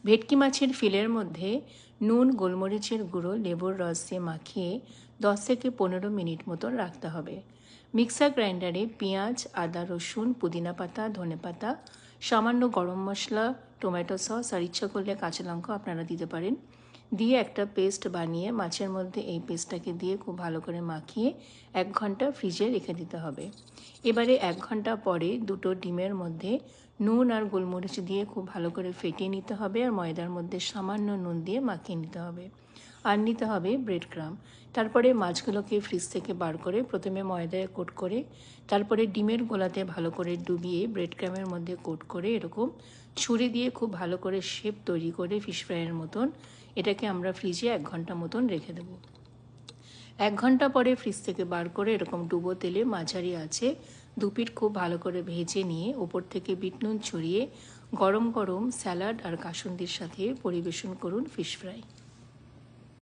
ভেটকি মাছের ফিলের মধ্যে নুন, গোলমরিচের গুঁড়ো, লেবুর রস দিয়ে মাখিয়ে 10 থেকে 15 মিনিট মতন রাখতে হবে। মিক্সার গ্রাইন্ডারে পেঁয়াজ, আদা, রসুন, পুদিনা পাতা, ধনেপাতা, সামান্য গরম মশলা, টমেটো সস আর ইচ্ছা করলে কাঁচা লঙ্কা আপনারা দিতে পারেন, দিয়ে একটা পেস্ট বানিয়ে মাছের মধ্যে এই পেস্টটাকে দিয়ে খুব ভালো করে মাখিয়ে 1 ঘন্টা ফ্রিজে রেখে দিতে হবে। এবারে 1 ঘন্টা পরে দুটো ডিমের মধ্যে নুন আর গোলমরিচ দিয়ে খুব ভালো করে ফেটিয়ে নিতে হবে আর ময়দার মধ্যে সামান্য নুন দিয়ে মাখিয়ে নিতে হবে। আর নিতে হবে ব্রেড ক্রাম্ব। তারপরে মাছগুলোকে ফ্রিজ থেকে বার করে প্রথমে ময়দায় কোট করে তারপরে ডিমের গোলাতে ভালো করে ডুবিয়ে ব্রেড ক্রাম্বের মধ্যে কোট করে এরকম ছুরি দিয়ে খুব ভালো করে শেপ তৈরি করে ফিশ ফ্রাইয়ের মতন এটাকে আমরা ফ্রিজে 1 ঘন্টা মতন রেখে দেবো। 1 ঘন্টা পরে ফ্রিজ থেকে বার করে এরকম ডুবো তেলে মাঝারি আছে 2 পিঠ খুব ভালো করে ভেজে নিয়ে ওপর থেকে বিট নুন ছড়িয়ে গরম গরম স্যালাড আর কাসুন্দির সাথে পরিবেশন করুন ফিশ ফ্রাই।